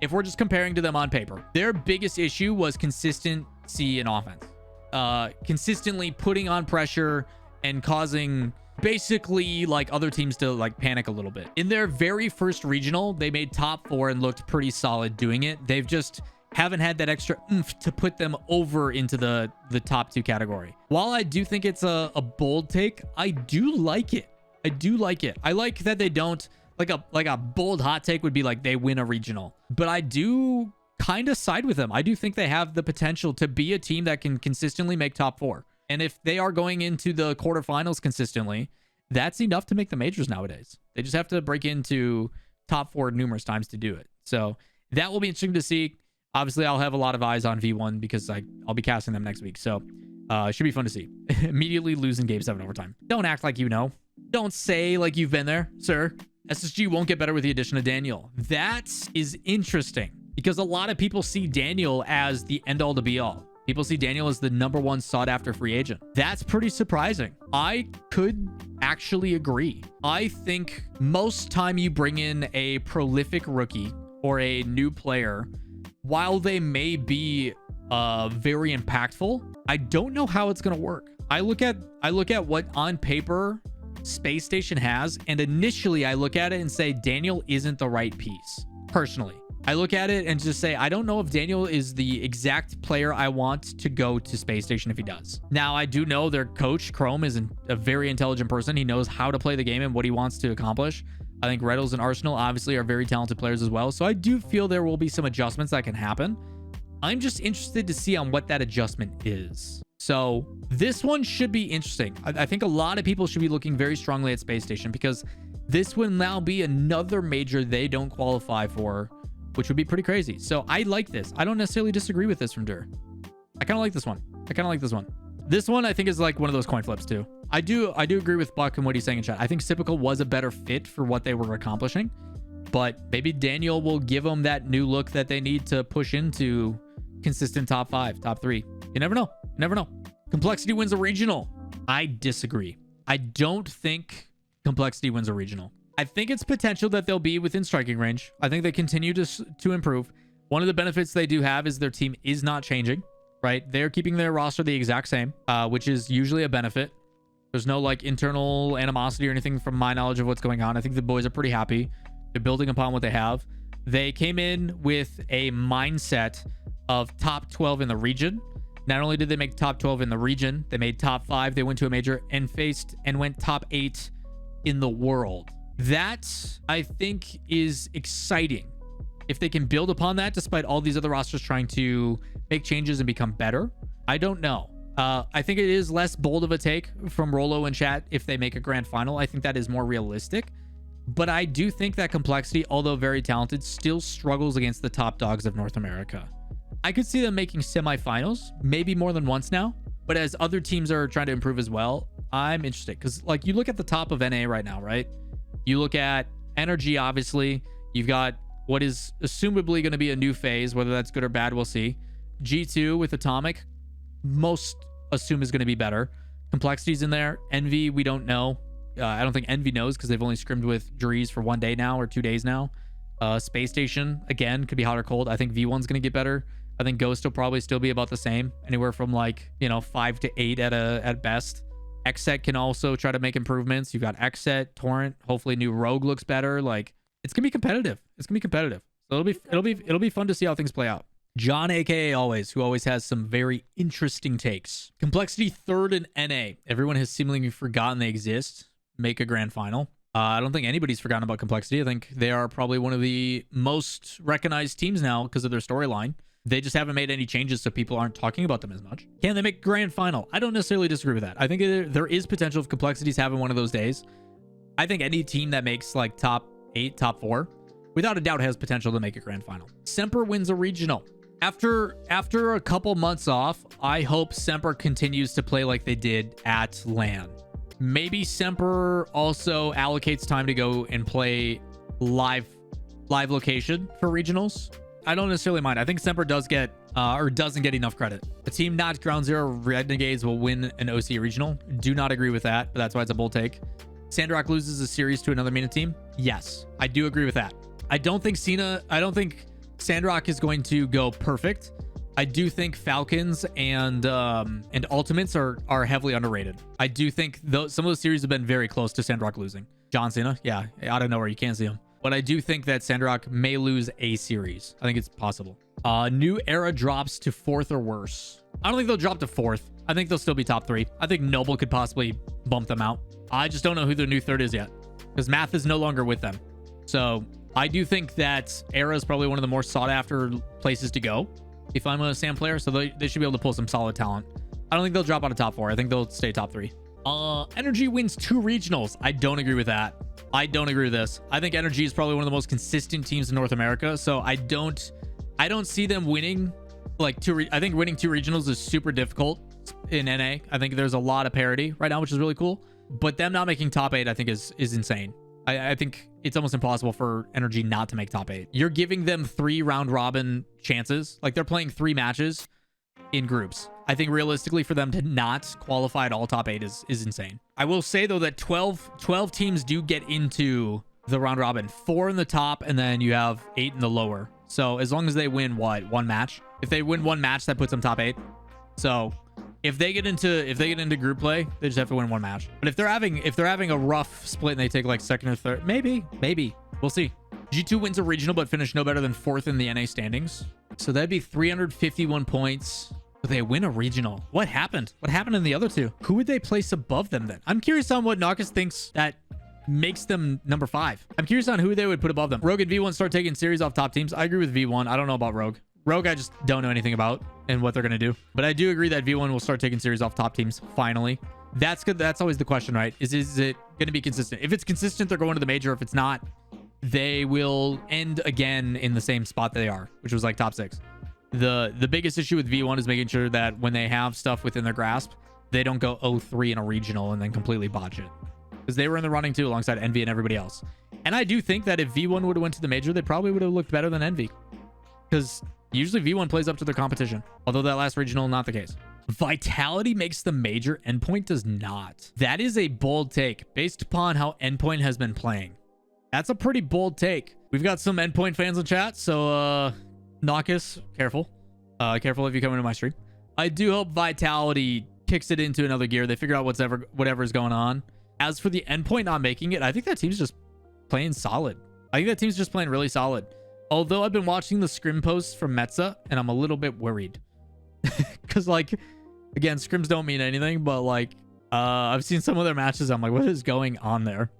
if we're just comparing to them on paper, their biggest issue was consistency in offense. Consistently putting on pressure and causing basically like other teams to like panic a little bit. In their very first regional, they made top 4 and looked pretty solid doing it. They've just haven't had that extra oomph to put them over into the top 2 category. While I do think it's a bold take, I do like it. I do like it. I like that they don't like a bold hot take would be like they win a regional, but I do kind of side with them. I do think they have the potential to be a team that can consistently make top 4. And if they are going into the quarterfinals consistently, that's enough to make the majors nowadays. They just have to break into top 4 numerous times to do it. So that will be interesting to see. Obviously, I'll have a lot of eyes on V1 because I'll be casting them next week. So it should be fun to see. Immediately losing game 7 overtime. Don't act like you know. Don't say like you've been there, sir. SSG won't get better with the addition of Daniel. That is interesting because a lot of people see Daniel as the end all to be all. People see Daniel as the #1 sought after free agent. That's pretty surprising. I could actually agree. I think most time you bring in a prolific rookie or a new player, while they may be very impactful, I don't know how it's going to work. I look at what on paper Space Station has, and initially I look at it and say Daniel isn't the right piece. Personally, I look at it and just say I don't know if Daniel is the exact player I want to go to Space Station if he does. Now I do know their coach Chrome is a very intelligent person. He knows how to play the game and what he wants to accomplish. I think Reddles and Arsenal obviously are very talented players as well, so I do feel there will be some adjustments that can happen. I'm just interested to see on what that adjustment is. So this one should be interesting. I think a lot of people should be looking very strongly at Space Station because this will now be another major they don't qualify for, which would be pretty crazy. So I like this. I don't necessarily disagree with this from Dur. I kind of like this one. This one I think is like one of those coin flips too. I do agree with Buck and what he's saying in chat. I think Sypical was a better fit for what they were accomplishing, but maybe Daniel will give them that new look that they need to push into consistent top 5, top 3. You never know. You never know. Complexity wins a regional. I disagree. I don't think Complexity wins a regional. I think it's potential that they'll be within striking range. I think they continue to improve. One of the benefits they do have is their team is not changing, right? They're keeping their roster the exact same, which is usually a benefit. There's no like internal animosity or anything from my knowledge of what's going on. I think the boys are pretty happy. They're building upon what they have. They came in with a mindset of top 12 in the region. Not only did they make top 12 in the region, they made top 5. They went to a major and went top 8 in the world. That, I think, is exciting. If they can build upon that, despite all these other rosters trying to make changes and become better, I don't know. I think it is less bold of a take from Rolo and chat if they make a grand final. I think that is more realistic. But I do think that Complexity, although very talented, still struggles against the top dogs of North America. I could see them making semifinals, maybe more than once now. But as other teams are trying to improve as well, I'm interested. Because like you look at the top of NA right now, right? You look at NRG, obviously. You've got what is assumably going to be a new phase. Whether that's good or bad, we'll see. G2 with Atomic, most assume is going to be better. Complexity's in there. Envy, we don't know. I don't think Envy knows because they've only scrimmed with Drees for 1 day now or 2 days now. Space Station, again, could be hot or cold. I think V1's going to get better. I think Ghost will probably still be about the same. Anywhere from like, 5 to 8 at best. Xset can also try to make improvements. You've got Xset, Torrent. Hopefully new Rogue looks better. Like, it's going to be competitive. So it'll be fun to see how things play out. John, aka Always, who always has some very interesting takes. Complexity 3rd in NA. Everyone has seemingly forgotten they exist. Make a grand final. I don't think anybody's forgotten about Complexity. I think they are probably one of the most recognized teams now because of their storyline. They just haven't made any changes, so people aren't talking about them as much. Can they make grand final? I don't necessarily disagree with that. I think there is potential if Complexity's having one of those days. I think any team that makes like top 8, top 4, without a doubt has potential to make a grand final. Semper wins a regional. After a couple months off, I hope Semper continues to play like they did at LAN. Maybe Semper also allocates time to go and play live location for regionals. I don't necessarily mind. I think Semper does get or doesn't get enough credit. A team not Ground Zero Renegades will win an OC regional. Do not agree with that, but that's why it's a bold take. Sandrock loses a series to another MENA team. Yes, I do agree with that. I don't think Sandrock is going to go perfect. I do think Falcons and Ultimates are heavily underrated. I do think some of those series have been very close to Sandrock losing. John Cena, yeah, out of nowhere, you can't see him. But I do think that Sandrock may lose a series. I think it's possible. New Era drops to 4th or worse. I don't think they'll drop to 4th. I think they'll still be top 3. I think Noble could possibly bump them out. I just don't know who their new 3rd is yet, because Math is no longer with them. So I do think that Era is probably one of the more sought after places to go if I'm a Sam player. So they should be able to pull some solid talent. I don't think they'll drop out of top 4. I think they'll stay top 3. NRG wins 2 regionals. I don't agree with that. I don't agree with this. I think NRG is probably one of the most consistent teams in North America. So I don't see them winning like 2. I think winning 2 regionals is super difficult in NA. I think there's a lot of parity right now, which is really cool. But them not making top 8, I think is insane. I think it's almost impossible for NRG not to make top 8. You're giving them 3 round robin chances. Like, they're playing 3 matches in groups. I think realistically for them to not qualify at all top 8 is insane. I will say though that 12 teams do get into the round robin. 4 in the top, and then you have 8 in the lower. So as long as they win one match. If they win 1 match, that puts them top 8. So if they get into group play, they just have to win 1 match. But if they're having a rough split and they take like 2nd or 3rd, maybe we'll see. G2 wins a regional but finished no better than 4th in the NA standings. So that'd be 351 points. But they win a regional. What happened? What happened in the other 2? Who would they place above them then? I'm curious on what Naukus thinks that makes them number 5. I'm curious on who they would put above them. Rogue and V1 start taking series off top teams. I agree with V1. I don't know about Rogue. Rogue, I just don't know anything about and what they're going to do. But I do agree that V1 will start taking series off top teams finally. That's good. That's always the question, right? Is it going to be consistent? If it's consistent, they're going to the major. If it's not, they will end again in the same spot they are, which was like top 6. The biggest issue with V1 is making sure that when they have stuff within their grasp, they don't go 0-3 in a regional and then completely botch it. Because they were in the running too alongside Envy and everybody else. And I do think that if V1 would have went to the major, they probably would have looked better than Envy. Because usually V1 plays up to their competition. Although that last regional, not the case. Vitality makes the major. Endpoint does not. That is a bold take based upon how Endpoint has been playing. That's a pretty bold take. We've got some Endpoint fans in chat. So, Naukus, careful. Careful if you come into my stream. I do hope Vitality kicks it into another gear. They figure out whatever is going on. As for the Endpoint not making it, I think that team's just playing solid. I think that team's just playing really solid. Although I've been watching the scrim posts from Metza, and I'm a little bit worried. Because, like, again, scrims don't mean anything, but, like, I've seen some of their matches. I'm like, what is going on there?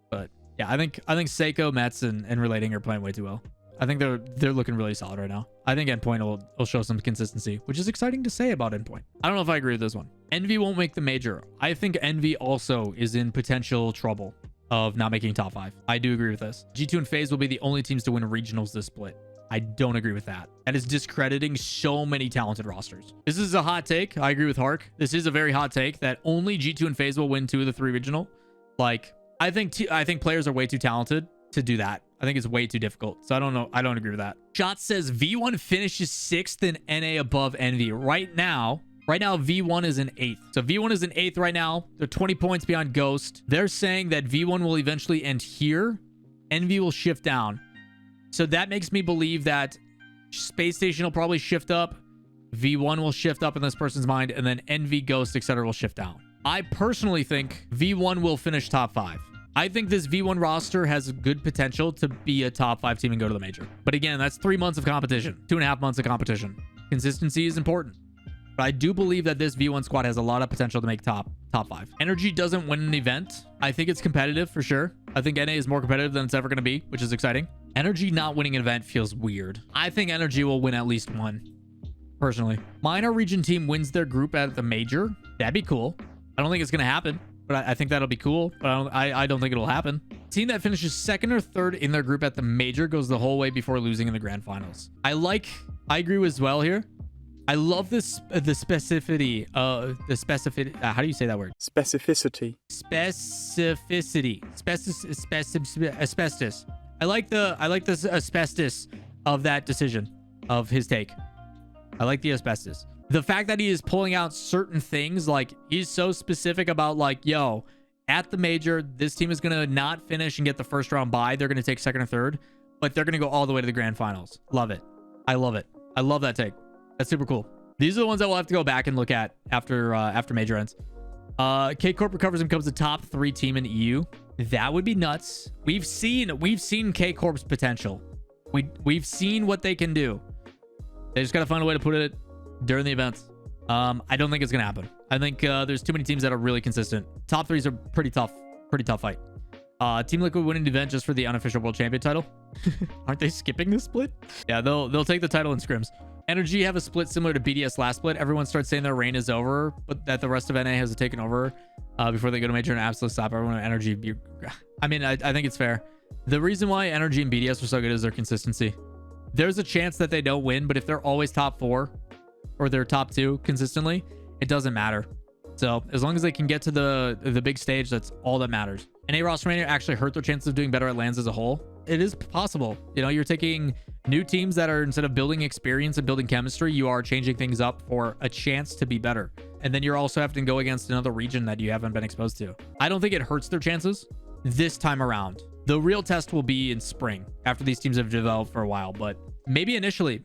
But, yeah, I think Seiko, Mets, and Relating are playing way too well. I think they're looking really solid right now. I think Endpoint will show some consistency, which is exciting to say about Endpoint. I don't know if I agree with this one. Envy won't make the major. I think Envy also is in potential trouble of not making top 5. I do agree with this. G2 and FaZe will be the only teams to win regionals this split. I don't agree with that. That is discrediting so many talented rosters. This is a hot take. I agree with Hark. This is a very hot take that only G2 and FaZe will win 2 of the 3 regional. Like, I think players are way too talented to do that. I think it's way too difficult. So I don't know. I don't agree with that. Shot says V1 finishes 6th in NA above Envy. Right now, V1 is in 8th. So V1 is in 8th right now. They're 20 points behind Ghost. They're saying that V1 will eventually end here. Envy will shift down. So that makes me believe that Space Station will probably shift up. V1 will shift up in this person's mind. And then Envy, Ghost, etc. will shift down. I personally think V1 will finish top 5. I think this V1 roster has good potential to be a top 5 team and go to the major. But again, that's 3 months of competition. 2.5 months of competition. Consistency is important. But I do believe that this V1 squad has a lot of potential to make top 5. NRG doesn't win an event. I think it's competitive for sure. I think NA is more competitive than it's ever going to be, which is exciting. NRG not winning an event feels weird. I think NRG will win at least 1, personally. Minor region team wins their group at the major. That'd be cool. I don't think it's going to happen, but I think that'll be cool. But I don't think it'll happen. Team that finishes 2nd or 3rd in their group at the major goes the whole way before losing in the grand finals. I agree as well here. I love this, the specificity, how do you say that word? Specificity. Asbestos. I like the asbestos of that decision, of his take. I like the asbestos. The fact that he is pulling out certain things, like he's so specific about like, yo, at the major, this team is going to not finish and get the first round bye. They're going to take 2nd or 3rd, but they're going to go all the way to the grand finals. Love it. I love it. I love that take. That's super cool. These are the ones that we'll have to go back and look at after major ends. K Corp recovers and becomes the top 3 team in EU. That would be nuts. We've seen K Corp's potential. We've seen what they can do. They just gotta find a way to put it during the events. I don't think it's gonna happen. I think there's too many teams that are really consistent. Top 3s are pretty tough fight. Team Liquid winning the event just for the unofficial world champion title. Aren't they skipping this split? Yeah, they'll take the title in scrims. NRG have a split similar to BDS last split. Everyone starts saying their reign is over, but that the rest of NA has taken over before they go to major and absolutely stop everyone at NRG. I mean, I think it's fair. The reason why NRG and BDS are so good is their consistency. There's a chance that they don't win, but if they're always top 4 or they're top 2 consistently, it doesn't matter. So as long as they can get to the big stage, that's all that matters. NA roster mania actually hurt their chances of doing better at LANs as a whole. It is possible. You know, you're taking new teams that are, instead of building experience and building chemistry, you are changing things up for a chance to be better. And then you're also having to go against another region that you haven't been exposed to. I don't think it hurts their chances this time around. The real test will be in spring after these teams have developed for a while, but maybe initially.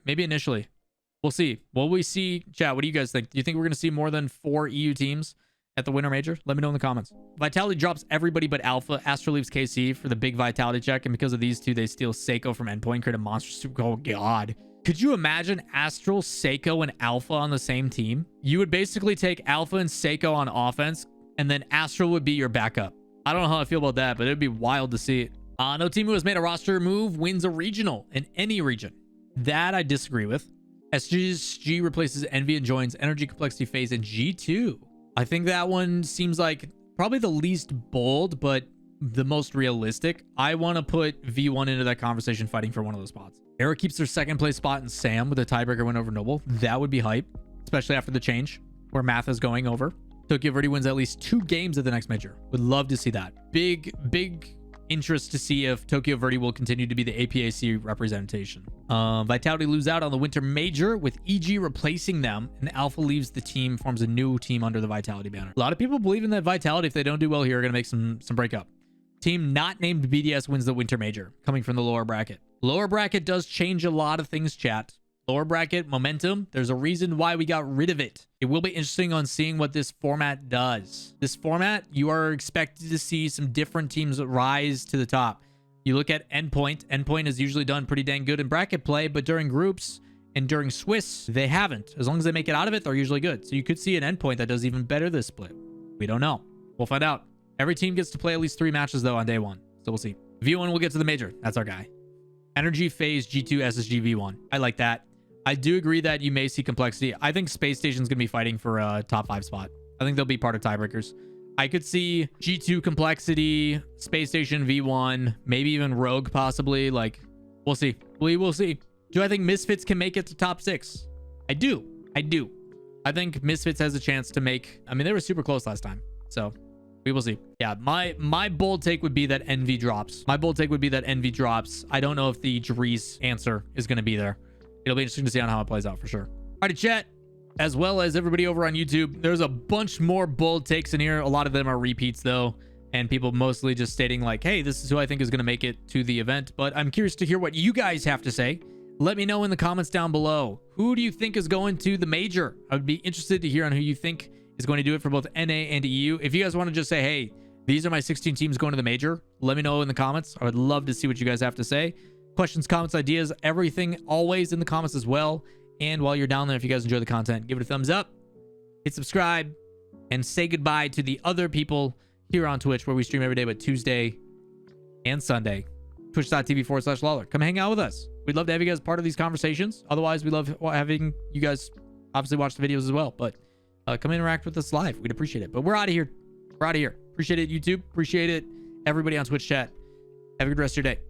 We'll see. Will we see? Chat, what do you guys think? Do you think we're going to see more than 4 EU teams at the winter major? Let me know in the comments. Vitality drops everybody but Alpha. Astro leaves KC for the big Vitality check, and because of these two, they steal Seiko from Endpoint, create a monster super. Oh god. Could you imagine Astral, Seiko, and Alpha on the same team? You would basically take Alpha and Seiko on offense, and then Astral would be your backup. I don't know how I feel about that, but it'd be wild to see it. No team who has made a roster move wins a regional in any region. That I disagree with. SGG replaces Envy and joins Energy Complexity Phase in G2. I think that one seems like probably the least bold, but the most realistic. I want to put V1 into that conversation fighting for one of those spots. Era keeps their second place spot in Sam with a tiebreaker win over Noble. That would be hype, especially after the change where Math is going over. Tokyo Verde wins at least 2 games at the next major. Would love to see that. Big interest to see if Tokyo Verde will continue to be the APAC representation. Vitality lose out on the winter major with EG replacing them, and Alpha leaves the team, forms a new team under the Vitality banner. A lot of people believe in that Vitality, if they don't do well here, are going to make some breakup. Team not named BDS wins the winter major, coming from the lower bracket. Lower bracket does change a lot of things, chat. Lower bracket momentum, there's a reason why we got rid of it. It will be interesting on seeing what this format does. This format, you are expected to see some different teams rise to the top. You look at Endpoint. Endpoint has usually done pretty dang good in bracket play, but during groups and during Swiss, they haven't. As long as they make it out of it, they're usually good. So you could see an Endpoint that does even better this split. We don't know. We'll find out. Every team gets to play at least 3 matches, though, on day 1. So we'll see. V1 will get to the major. That's our guy. Energy Phase G2 SSG V1. I like that. I do agree that you may see complexity. I think Space Station's going to be fighting for a top 5 spot. I think they'll be part of tiebreakers. I could see G2 complexity, Space Station V1, maybe even Rogue possibly. Like, we'll see. We will see. Do I think Misfits can make it to top 6? I do. I think Misfits has a chance to make... I mean, they were super close last time. So, we will see. Yeah, my bold take would be that Envy drops. I don't know if the Dries answer is going to be there. It'll be interesting to see on how it plays out for sure. All right, chat, as well as everybody over on YouTube, there's a bunch more bold takes in here. A lot of them are repeats, though, and people mostly just stating like, hey, this is who I think is going to make it to the event. But I'm curious to hear what you guys have to say. Let me know in the comments down below. Who do you think is going to the major? I would be interested to hear on who you think is going to do it for both NA and EU. If you guys want to just say, hey, these are my 16 teams going to the major, let me know in the comments. I would love to see what you guys have to say. Questions, comments, ideas, everything always in the comments as well. And while you're down there, if you guys enjoy the content, give it a thumbs up, hit subscribe, and say goodbye to the other people here on Twitch, where we stream every day but Tuesday and Sunday. Twitch.tv/Lawler. Come hang out with us. We'd love to have you guys part of these conversations. Otherwise, we love having you guys obviously watch the videos as well. But come interact with us live. We'd appreciate it. But we're out of here. Appreciate it, YouTube. Appreciate it, everybody on Twitch chat. Have a good rest of your day.